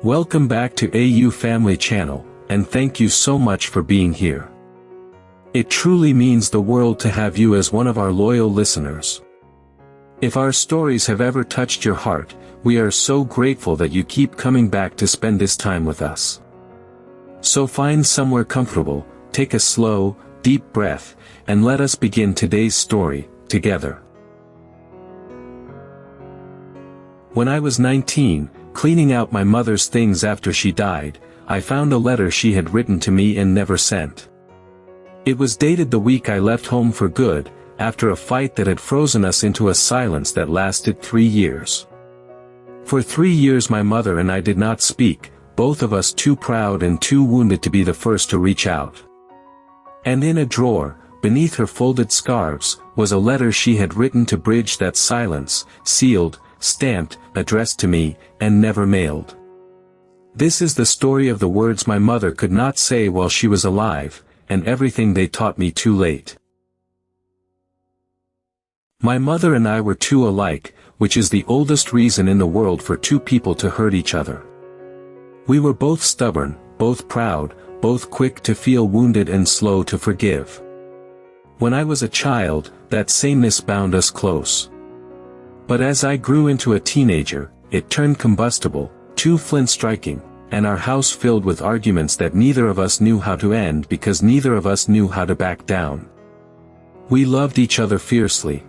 Welcome back to AU Family Channel, and thank you so much for being here. It truly means the world to have you as one of our loyal listeners. If our stories have ever touched your heart, we are so grateful that you keep coming back to spend this time with us. So find somewhere comfortable, take a slow, deep breath, and let us begin today's story, together. When I was 19, cleaning out my mother's things after she died, I found a letter she had written to me and never sent. It was dated the week I left home for good, after a fight that had frozen us into a silence that lasted 3 years. For 3 years my mother and I did not speak, both of us too proud and too wounded to be the first to reach out. And in a drawer, beneath her folded scarves, was a letter she had written to bridge that silence, sealed, stamped, addressed to me, and never mailed. This is the story of the words my mother could not say while she was alive, and everything they taught me too late. My mother and I were two alike, which is the oldest reason in the world for two people to hurt each other. We were both stubborn, both proud, both quick to feel wounded and slow to forgive. When I was a child, that sameness bound us close. But as I grew into a teenager, it turned combustible, too flint-striking, and our house filled with arguments that neither of us knew how to end because neither of us knew how to back down. We loved each other fiercely.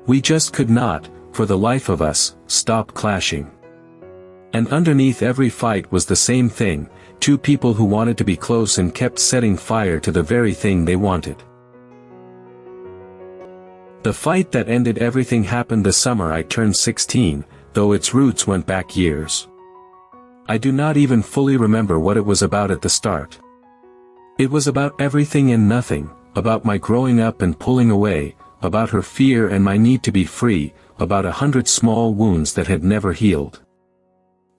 We just could not, for the life of us, stop clashing. And underneath every fight was the same thing, two people who wanted to be close and kept setting fire to the very thing they wanted. The fight that ended everything happened the summer I turned 16, though its roots went back years. I do not even fully remember what it was about at the start. It was about everything and nothing, about my growing up and pulling away, about her fear and my need to be free, about 100 small wounds that had never healed.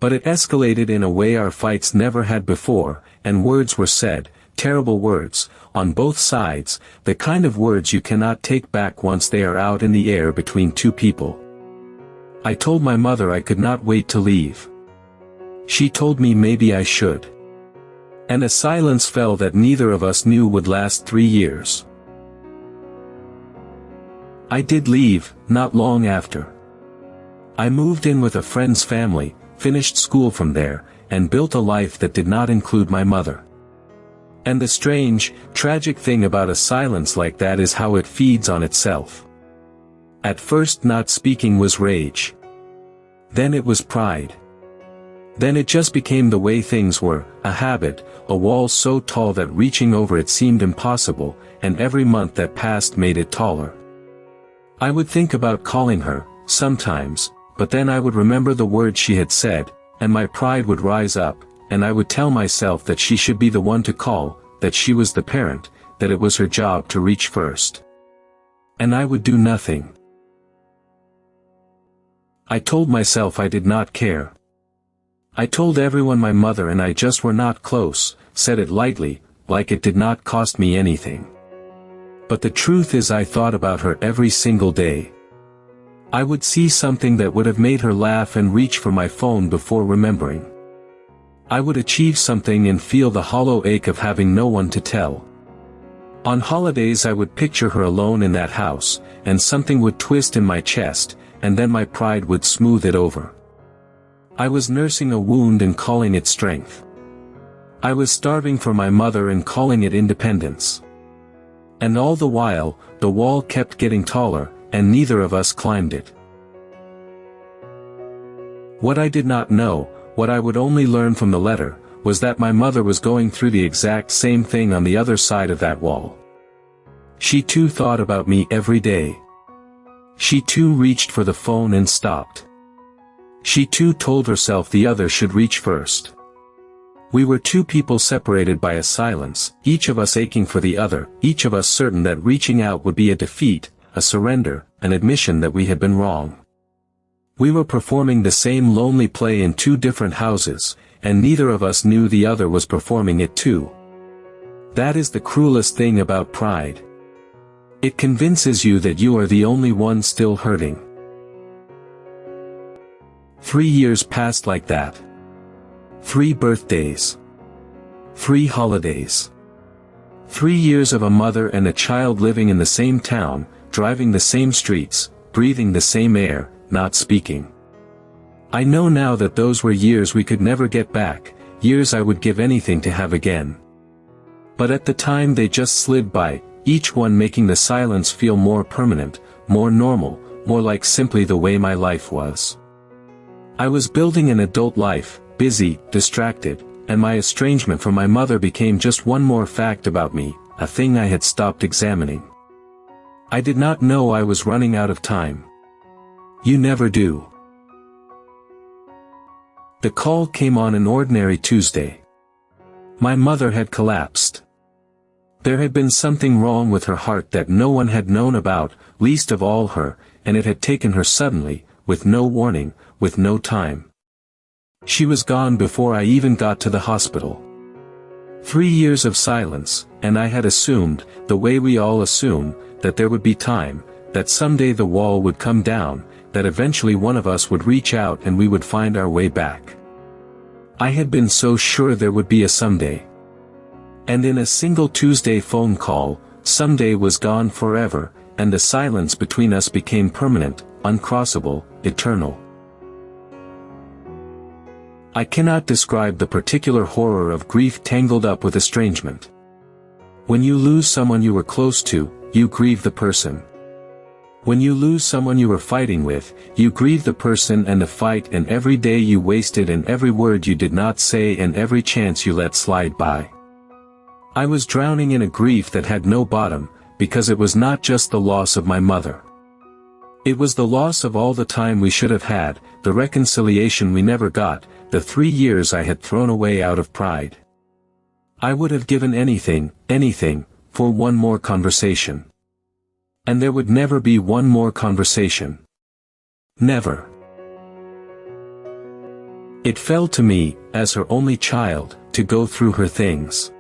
But it escalated in a way our fights never had before, and words were said, terrible words, on both sides, the kind of words you cannot take back once they are out in the air between two people. I told my mother I could not wait to leave. She told me maybe I should. And a silence fell that neither of us knew would last 3 years. I did leave, not long after. I moved in with a friend's family, finished school from there, and built a life that did not include my mother. And the strange, tragic thing about a silence like that is how it feeds on itself. At first not speaking was rage. Then it was pride. Then it just became the way things were, a habit, a wall so tall that reaching over it seemed impossible, and every month that passed made it taller. I would think about calling her, sometimes, but then I would remember the words she had said, and my pride would rise up, and I would tell myself that she should be the one to call, that she was the parent, that it was her job to reach first. And I would do nothing. I told myself I did not care. I told everyone my mother and I just were not close, said it lightly, like it did not cost me anything. But the truth is I thought about her every single day. I would see something that would have made her laugh and reach for my phone before remembering. I would achieve something and feel the hollow ache of having no one to tell. On holidays I would picture her alone in that house, and something would twist in my chest, and then my pride would smooth it over. I was nursing a wound and calling it strength. I was starving for my mother and calling it independence. And all the while, the wall kept getting taller, and neither of us climbed it. What I did not know, what I would only learn from the letter, was that my mother was going through the exact same thing on the other side of that wall. She too thought about me every day. She too reached for the phone and stopped. She too told herself the other should reach first. We were two people separated by a silence, each of us aching for the other, each of us certain that reaching out would be a defeat, a surrender, an admission that we had been wrong. We were performing the same lonely play in two different houses, and neither of us knew the other was performing it too. That is the cruelest thing about pride. It convinces you that you are the only one still hurting. 3 years passed like that. 3 birthdays. 3 holidays. 3 years of a mother and a child living in the same town, driving the same streets, breathing the same air, not speaking. I know now that those were years we could never get back, years I would give anything to have again. But at the time they just slid by, each one making the silence feel more permanent, more normal, more like simply the way my life was. I was building an adult life, busy, distracted, and my estrangement from my mother became just one more fact about me, a thing I had stopped examining. I did not know I was running out of time. You never do. The call came on an ordinary Tuesday. My mother had collapsed. There had been something wrong with her heart that no one had known about, least of all her, and it had taken her suddenly, with no warning, with no time. She was gone before I even got to the hospital. 3 years of silence, and I had assumed, the way we all assume, that there would be time, that someday the wall would come down, that eventually one of us would reach out and we would find our way back. I had been so sure there would be a someday. And in a single Tuesday phone call, someday was gone forever, and the silence between us became permanent, uncrossable, eternal. I cannot describe the particular horror of grief tangled up with estrangement. When you lose someone you were close to, you grieve the person. When you lose someone you were fighting with, you grieve the person and the fight and every day you wasted and every word you did not say and every chance you let slide by. I was drowning in a grief that had no bottom, because it was not just the loss of my mother. It was the loss of all the time we should have had, the reconciliation we never got, the 3 years I had thrown away out of pride. I would have given anything, for one more conversation. And there would never be one more conversation. Never. It fell to me, as her only child, to go through her things.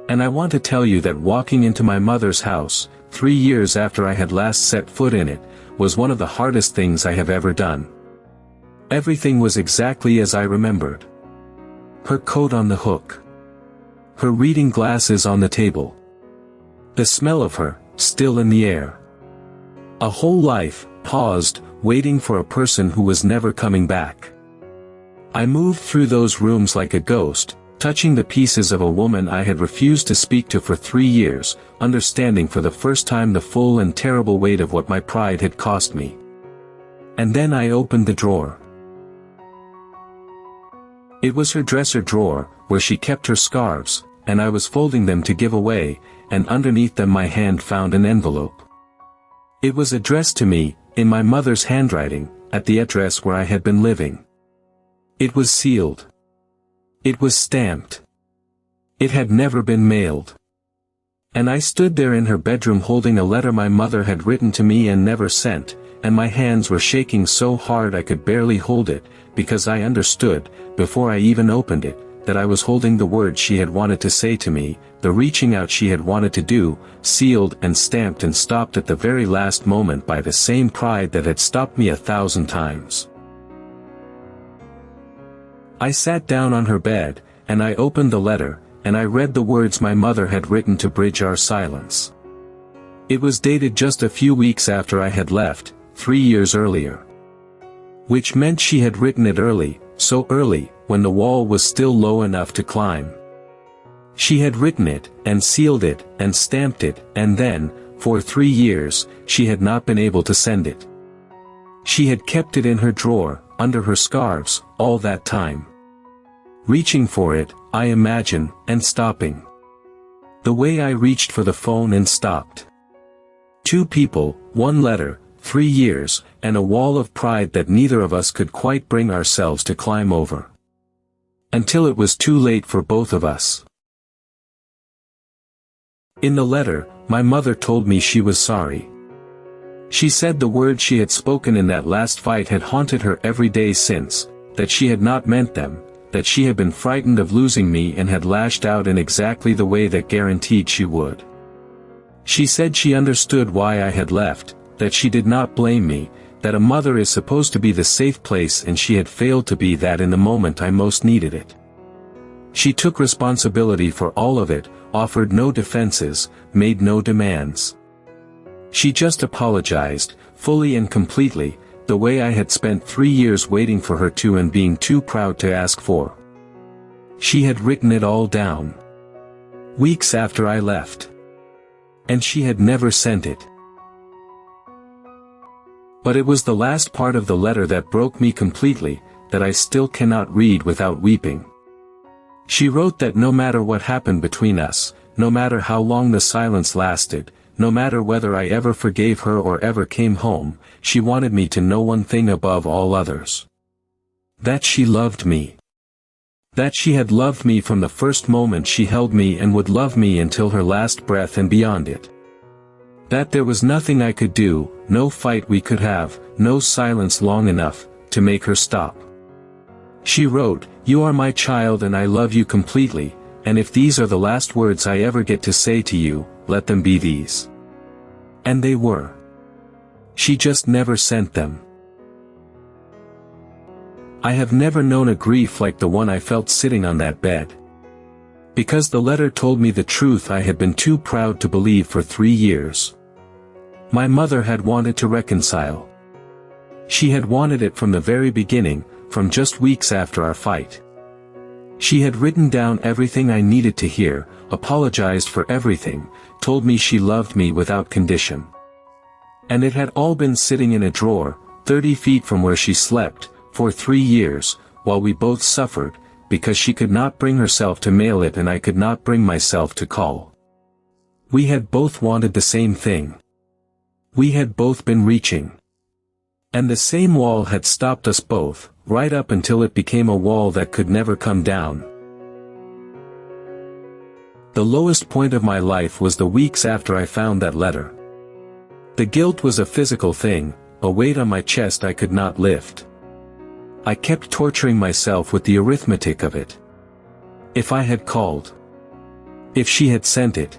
And I want to tell you that walking into my mother's house, 3 years after I had last set foot in it, was one of the hardest things I have ever done. Everything was exactly as I remembered. Her coat on the hook. Her reading glasses on the table. The smell of her, still in the air. A whole life, paused, waiting for a person who was never coming back. I moved through those rooms like a ghost, touching the pieces of a woman I had refused to speak to for 3 years, understanding for the first time the full and terrible weight of what my pride had cost me. And then I opened the drawer. It was her dresser drawer, where she kept her scarves, and I was folding them to give away, and underneath them my hand found an envelope. It was addressed to me, in my mother's handwriting, at the address where I had been living. It was sealed. It was stamped. It had never been mailed. And I stood there in her bedroom holding a letter my mother had written to me and never sent, and my hands were shaking so hard I could barely hold it, because I understood, before I even opened it, that I was holding the words she had wanted to say to me, the reaching out she had wanted to do, sealed and stamped and stopped at the very last moment by the same pride that had stopped me 1,000 times. I sat down on her bed, and I opened the letter, and I read the words my mother had written to bridge our silence. It was dated just a few weeks after I had left, 3 years earlier. Which meant she had written it early, so early, when the wall was still low enough to climb. She had written it, and sealed it, and stamped it, and then, for 3 years, she had not been able to send it. She had kept it in her drawer, under her scarves, all that time. Reaching for it, I imagine, and stopping. The way I reached for the phone and stopped. 2 people, 1 letter, 3 years, and a wall of pride that neither of us could quite bring ourselves to climb over. Until it was too late for both of us. In the letter, my mother told me she was sorry. She said the words she had spoken in that last fight had haunted her every day since, that she had not meant them, that she had been frightened of losing me and had lashed out in exactly the way that guaranteed she would. She said she understood why I had left, that she did not blame me, that a mother is supposed to be the safe place, and she had failed to be that in the moment I most needed it. She took responsibility for all of it, offered no defenses, made no demands. She just apologized, fully and completely, the way I had spent 3 years waiting for her to and being too proud to ask for. She had written it all down. Weeks after I left. And she had never sent it. But it was the last part of the letter that broke me completely, that I still cannot read without weeping. She wrote that no matter what happened between us, no matter how long the silence lasted, no matter whether I ever forgave her or ever came home, she wanted me to know one thing above all others. That she loved me. That she had loved me from the first moment she held me and would love me until her last breath and beyond it. That there was nothing I could do, no fight we could have, no silence long enough, to make her stop. She wrote, "You are my child and I love you completely, and if these are the last words I ever get to say to you, let them be these." And they were. She just never sent them. I have never known a grief like the one I felt sitting on that bed. Because the letter told me the truth I had been too proud to believe for 3 years. My mother had wanted to reconcile. She had wanted it from the very beginning, from just weeks after our fight. She had written down everything I needed to hear, apologized for everything, told me she loved me without condition. And it had all been sitting in a drawer, 30 feet from where she slept, for 3 years, while we both suffered, because she could not bring herself to mail it and I could not bring myself to call. We had both wanted the same thing. We had both been reaching. And the same wall had stopped us both, right up until it became a wall that could never come down. The lowest point of my life was the weeks after I found that letter. The guilt was a physical thing, a weight on my chest I could not lift. I kept torturing myself with the arithmetic of it. If I had called. If she had sent it.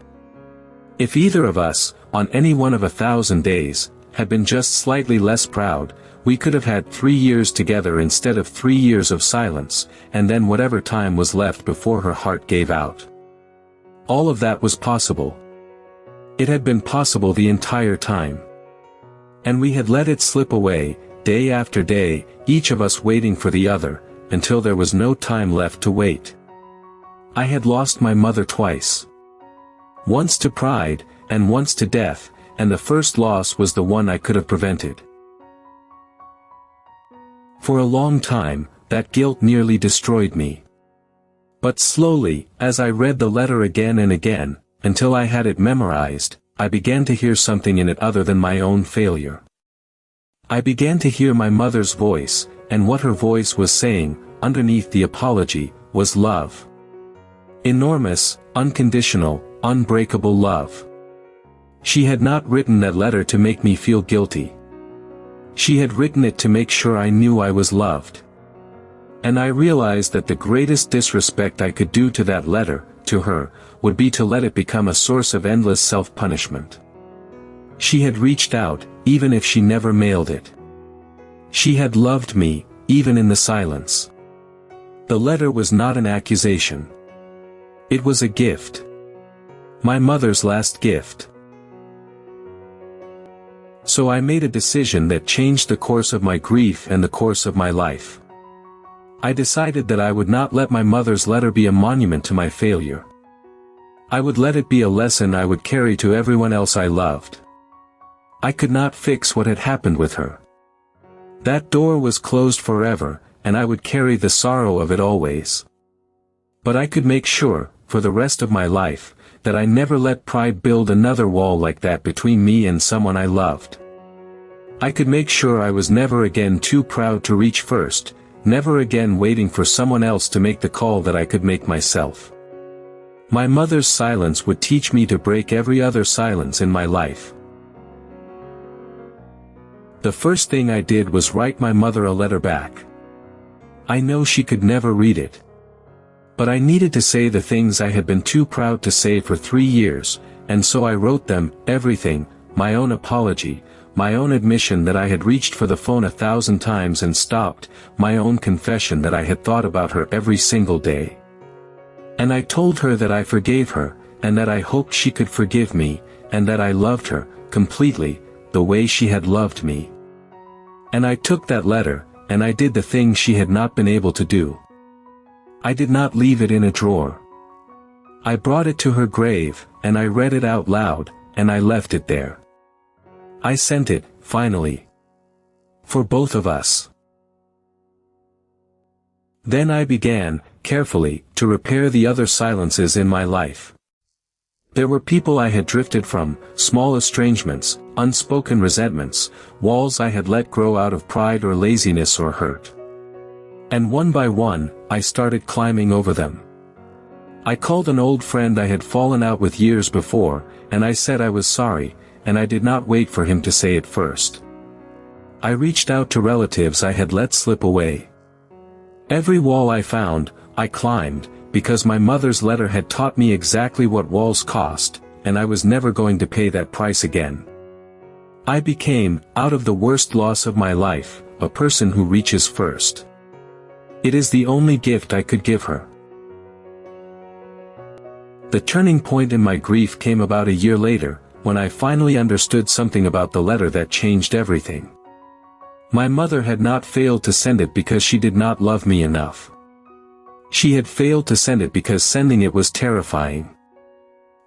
If either of us, on any one of 1,000 days, had been just slightly less proud, we could have had 3 years together instead of 3 years of silence, and then whatever time was left before her heart gave out. All of that was possible. It had been possible the entire time. And we had let it slip away, day after day, each of us waiting for the other, until there was no time left to wait. I had lost my mother twice. Once to pride, and once to death, and the first loss was the one I could have prevented. For a long time, that guilt nearly destroyed me. But slowly, as I read the letter again and again, until I had it memorized, I began to hear something in it other than my own failure. I began to hear my mother's voice, and what her voice was saying, underneath the apology, was love. Enormous, unconditional, unbreakable love. She had not written that letter to make me feel guilty. She had written it to make sure I knew I was loved. And I realized that the greatest disrespect I could do to that letter, to her, would be to let it become a source of endless self-punishment. She had reached out, even if she never mailed it. She had loved me, even in the silence. The letter was not an accusation. It was a gift. My mother's last gift. So I made a decision that changed the course of my grief and the course of my life. I decided that I would not let my mother's letter be a monument to my failure. I would let it be a lesson I would carry to everyone else I loved. I could not fix what had happened with her. That door was closed forever, and I would carry the sorrow of it always. But I could make sure, for the rest of my life, that I never let pride build another wall like that between me and someone I loved. I could make sure I was never again too proud to reach first, never again waiting for someone else to make the call that I could make myself. My mother's silence would teach me to break every other silence in my life. The first thing I did was write my mother a letter back. I know she could never read it. But I needed to say the things I had been too proud to say for 3 years, and so I wrote them, everything, my own apology, my own admission that I had reached for the phone 1,000 times and stopped, my own confession that I had thought about her every single day. And I told her that I forgave her, and that I hoped she could forgive me, and that I loved her, completely, the way she had loved me. And I took that letter, and I did the thing she had not been able to do. I did not leave it in a drawer. I brought it to her grave, and I read it out loud, and I left it there. I sent it, finally. For both of us. Then I began, carefully, to repair the other silences in my life. There were people I had drifted from, small estrangements, unspoken resentments, walls I had let grow out of pride or laziness or hurt. And one by one, I started climbing over them. I called an old friend I had fallen out with years before, and I said I was sorry, and I did not wait for him to say it first. I reached out to relatives I had let slip away. Every wall I found, I climbed, because my mother's letter had taught me exactly what walls cost, and I was never going to pay that price again. I became, out of the worst loss of my life, a person who reaches first. It is the only gift I could give her. The turning point in my grief came about a year later, when I finally understood something about the letter that changed everything. My mother had not failed to send it because she did not love me enough. She had failed to send it because sending it was terrifying.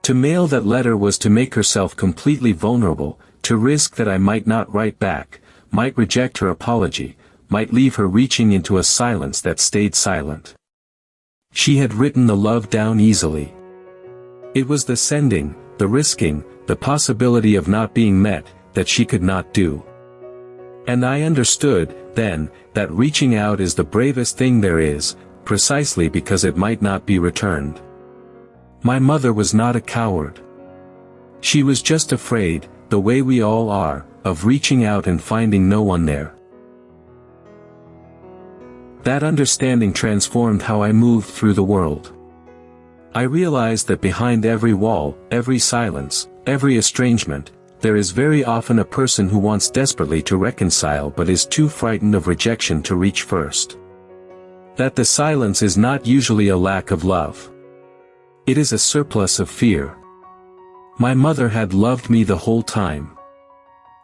To mail that letter was to make herself completely vulnerable, to risk that I might not write back, might reject her apology, might leave her reaching into a silence that stayed silent. She had written the love down easily. It was the sending, the risking, the possibility of not being met, that she could not do. And I understood, then, that reaching out is the bravest thing there is, precisely because it might not be returned. My mother was not a coward. She was just afraid, the way we all are, of reaching out and finding no one there. That understanding transformed how I moved through the world. I realized that behind every wall, every silence, every estrangement, there is very often a person who wants desperately to reconcile but is too frightened of rejection to reach first. That the silence is not usually a lack of love. It is a surplus of fear. My mother had loved me the whole time.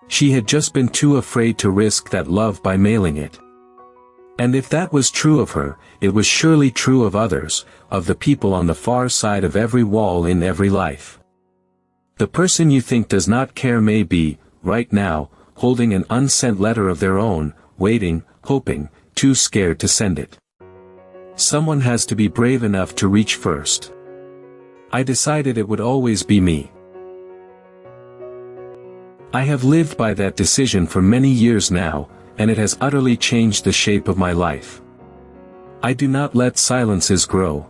She had just been too afraid to risk that love by mailing it. And if that was true of her, it was surely true of others, of the people on the far side of every wall in every life. The person you think does not care may be, right now, holding an unsent letter of their own, waiting, hoping, too scared to send it. Someone has to be brave enough to reach first. I decided it would always be me. I have lived by that decision for many years now, and it has utterly changed the shape of my life. I do not let silences grow.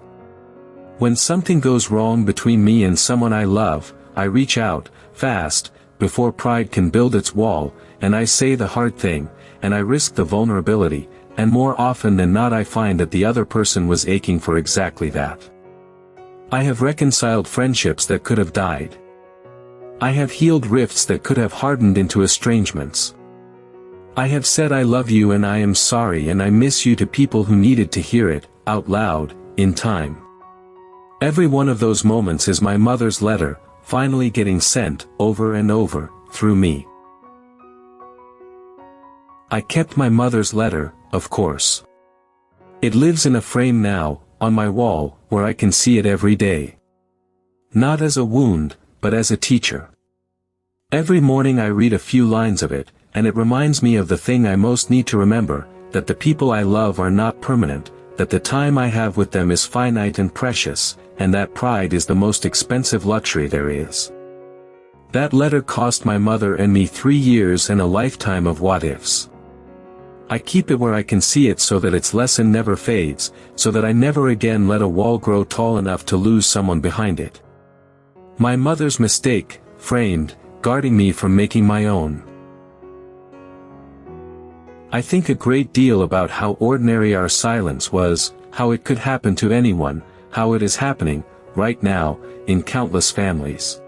When something goes wrong between me and someone I love, I reach out, fast, before pride can build its wall, and I say the hard thing, and I risk the vulnerability, and more often than not I find that the other person was aching for exactly that. I have reconciled friendships that could have died. I have healed rifts that could have hardened into estrangements. I have said I love you and I am sorry and I miss you to people who needed to hear it, out loud, in time. Every one of those moments is my mother's letter, finally getting sent, over and over, through me. I kept my mother's letter, of course. It lives in a frame now, on my wall, where I can see it every day. Not as a wound, but as a teacher. Every morning I read a few lines of it, and it reminds me of the thing I most need to remember, that the people I love are not permanent, that the time I have with them is finite and precious, and that pride is the most expensive luxury there is. That letter cost my mother and me 3 years and a lifetime of what-ifs. I keep it where I can see it so that its lesson never fades, so that I never again let a wall grow tall enough to lose someone behind it. My mother's mistake, framed, guarding me from making my own. I think a great deal about how ordinary our silence was, how it could happen to anyone, how it is happening, right now, in countless families.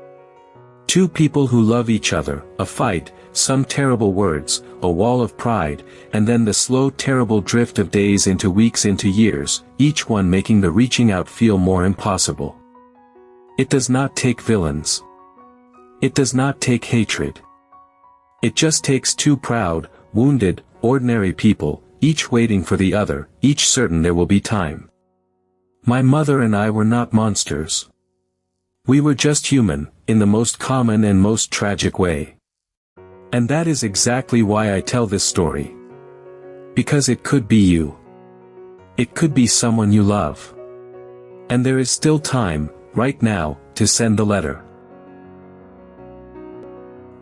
Two people who love each other, a fight, some terrible words, a wall of pride, and then the slow terrible drift of days into weeks into years, each one making the reaching out feel more impossible. It does not take villains. It does not take hatred. It just takes two proud, wounded, ordinary people, each waiting for the other, each certain there will be time. My mother and I were not monsters. We were just human, in the most common and most tragic way. And that is exactly why I tell this story. Because it could be you. It could be someone you love. And there is still time, right now, to send the letter.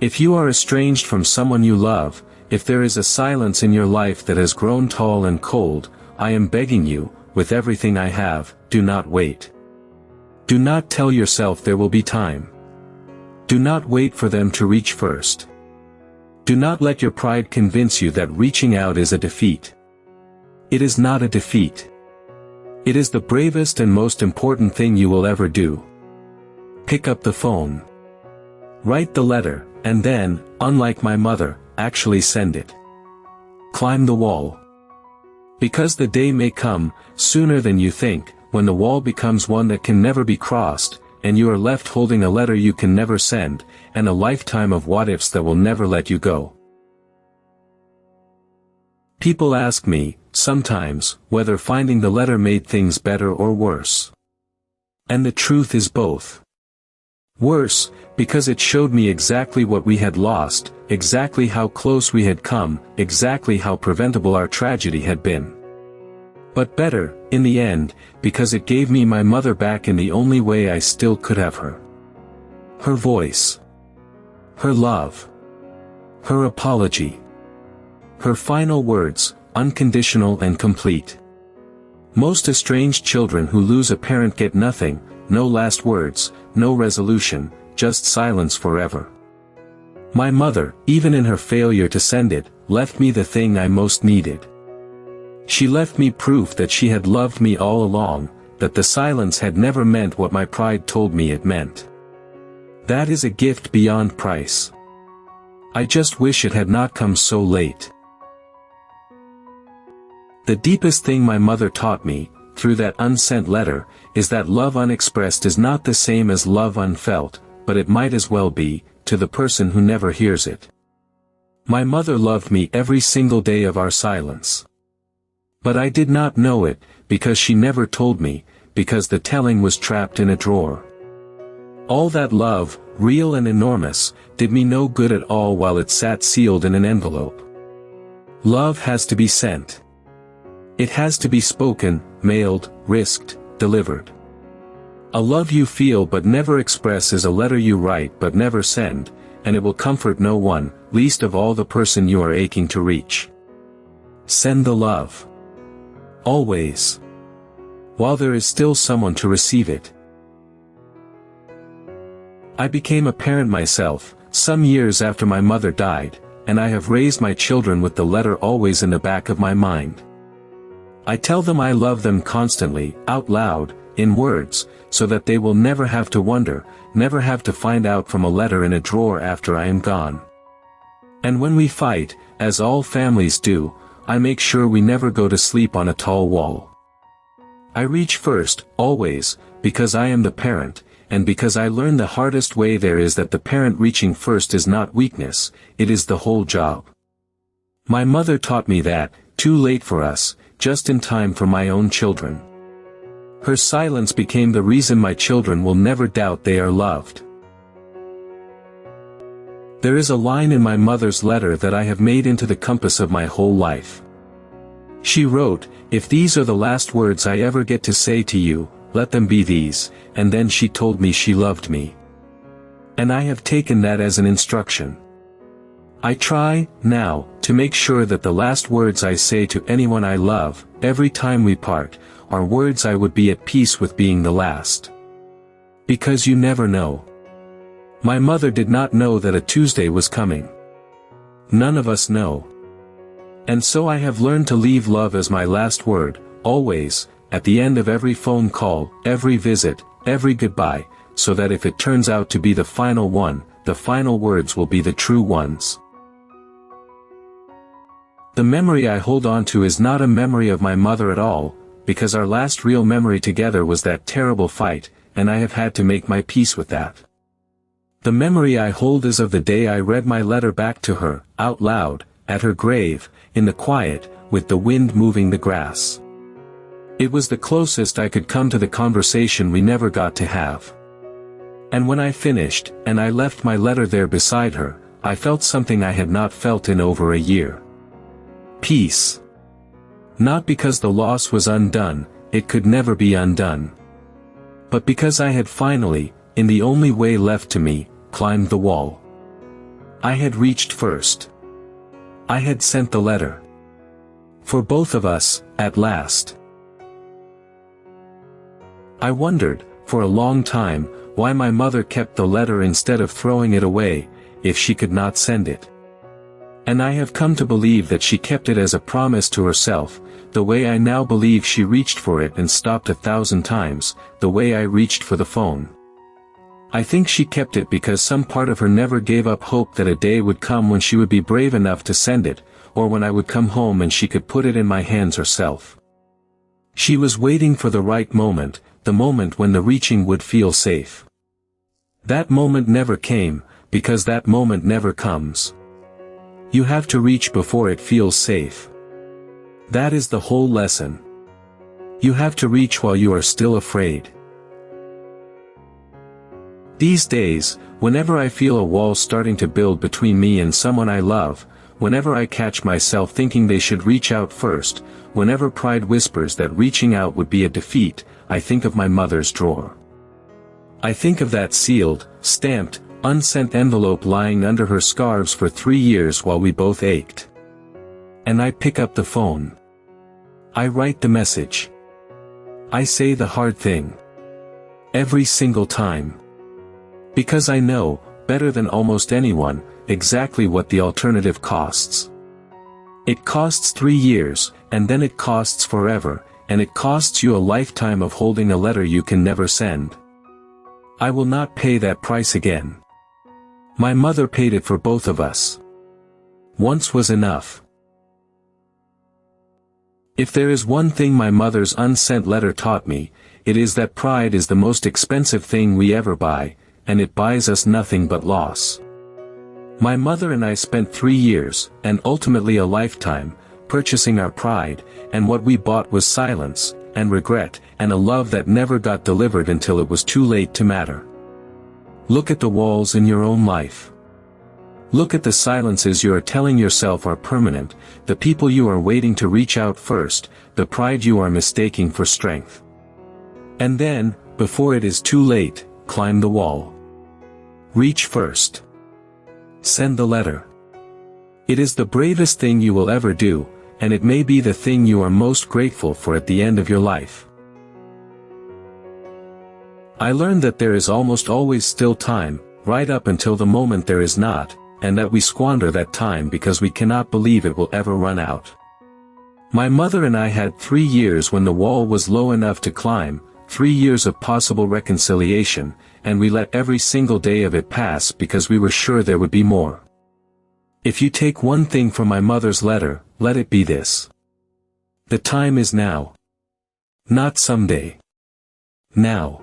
If you are estranged from someone you love, if there is a silence in your life that has grown tall and cold, I am begging you, with everything I have, do not wait. Do not tell yourself there will be time. Do not wait for them to reach first. Do not let your pride convince you that reaching out is a defeat. It is not a defeat. It is the bravest and most important thing you will ever do. Pick up the phone. Write the letter, and then, unlike my mother, actually send it. Climb the wall. Because the day may come, sooner than you think, when the wall becomes one that can never be crossed, and you are left holding a letter you can never send, and a lifetime of what-ifs that will never let you go. People ask me, sometimes, whether finding the letter made things better or worse. And the truth is both. Worse, because it showed me exactly what we had lost, exactly how close we had come, exactly how preventable our tragedy had been. But better, in the end, because it gave me my mother back in the only way I still could have her. Her voice. Her love. Her apology. Her final words, unconditional and complete. Most estranged children who lose a parent get nothing, no last words, no resolution, just silence forever. My mother, even in her failure to send it, left me the thing I most needed. She left me proof that she had loved me all along, that the silence had never meant what my pride told me it meant. That is a gift beyond price. I just wish it had not come so late. The deepest thing my mother taught me, through that unsent letter, is that love unexpressed is not the same as love unfelt, but it might as well be, to the person who never hears it. My mother loved me every single day of our silence. But I did not know it, because she never told me, because the telling was trapped in a drawer. All that love, real and enormous, did me no good at all while it sat sealed in an envelope. Love has to be sent. It has to be spoken, mailed, risked, delivered. A love you feel but never express is a letter you write but never send, and it will comfort no one, least of all the person you are aching to reach. Send the love. Always. While there is still someone to receive it. I became a parent myself, some years after my mother died, and I have raised my children with the letter always in the back of my mind. I tell them I love them constantly, out loud, in words, so that they will never have to wonder, never have to find out from a letter in a drawer after I am gone. And when we fight, as all families do, I make sure we never go to sleep on a tall wall. I reach first, always, because I am the parent, and because I learn the hardest way there is that the parent reaching first is not weakness, it is the whole job. My mother taught me that, too late for us, just in time for my own children. Her silence became the reason my children will never doubt they are loved. There is a line in my mother's letter that I have made into the compass of my whole life. She wrote, "If these are the last words I ever get to say to you, let them be these," and then she told me she loved me. And I have taken that as an instruction. I try, now, to make sure that the last words I say to anyone I love, every time we part, are words I would be at peace with being the last. Because you never know. My mother did not know that a Tuesday was coming. None of us know. And so I have learned to leave love as my last word, always, at the end of every phone call, every visit, every goodbye, so that if it turns out to be the final one, the final words will be the true ones. The memory I hold on to is not a memory of my mother at all, because our last real memory together was that terrible fight, and I have had to make my peace with that. The memory I hold is of the day I read my letter back to her, out loud, at her grave, in the quiet, with the wind moving the grass. It was the closest I could come to the conversation we never got to have. And when I finished, and I left my letter there beside her, I felt something I had not felt in over a year. Peace. Not because the loss was undone, it could never be undone. But because I had finally, in the only way left to me, climbed the wall. I had reached first. I had sent the letter. For both of us, at last. I wondered, for a long time, why my mother kept the letter instead of throwing it away, if she could not send it. And I have come to believe that she kept it as a promise to herself, the way I now believe she reached for it and stopped 1,000 times, the way I reached for the phone. I think she kept it because some part of her never gave up hope that a day would come when she would be brave enough to send it, or when I would come home and she could put it in my hands herself. She was waiting for the right moment, the moment when the reaching would feel safe. That moment never came, because that moment never comes. You have to reach before it feels safe. That is the whole lesson. You have to reach while you are still afraid. These days, whenever I feel a wall starting to build between me and someone I love, whenever I catch myself thinking they should reach out first, whenever pride whispers that reaching out would be a defeat, I think of my mother's drawer. I think of that sealed, stamped, unsent envelope lying under her scarves for 3 years while we both ached. And I pick up the phone. I write the message. I say the hard thing. Every single time. Because I know, better than almost anyone, exactly what the alternative costs. It costs 3 years, and then it costs forever, and it costs you a lifetime of holding a letter you can never send. I will not pay that price again. My mother paid it for both of us. Once was enough. If there is one thing my mother's unsent letter taught me, it is that pride is the most expensive thing we ever buy, and it buys us nothing but loss. My mother and I spent 3 years, and ultimately a lifetime, purchasing our pride, and what we bought was silence, and regret, and a love that never got delivered until it was too late to matter. Look at the walls in your own life. Look at the silences you are telling yourself are permanent, the people you are waiting to reach out first, the pride you are mistaking for strength. And then, before it is too late, climb the wall. Reach first. Send the letter. It is the bravest thing you will ever do, and it may be the thing you are most grateful for at the end of your life. I learned that there is almost always still time, right up until the moment there is not, and that we squander that time because we cannot believe it will ever run out. My mother and I had 3 years when the wall was low enough to climb, 3 years of possible reconciliation, and we let every single day of it pass because we were sure there would be more. If you take one thing from my mother's letter, let it be this. The time is now. Not someday. Now.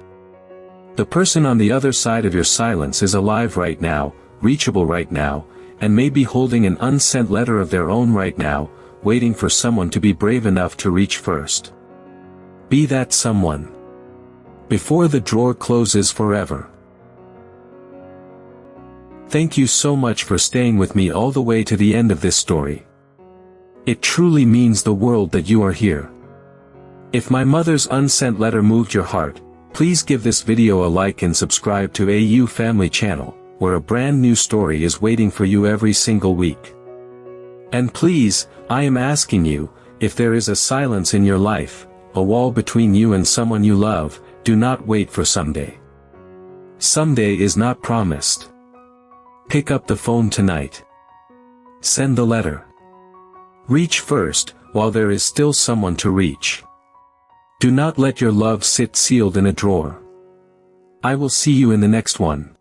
The person on the other side of your silence is alive right now, reachable right now, and may be holding an unsent letter of their own right now, waiting for someone to be brave enough to reach first. Be that someone. Before the drawer closes forever. Thank you so much for staying with me all the way to the end of this story. It truly means the world that you are here. If my mother's unsent letter moved your heart, please give this video a like and subscribe to AU Family Channel, where a brand new story is waiting for you every single week. And please, I am asking you, if there is a silence in your life, a wall between you and someone you love, do not wait for someday. Someday is not promised. Pick up the phone tonight. Send the letter. Reach first, while there is still someone to reach. Do not let your love sit sealed in a drawer. I will see you in the next one.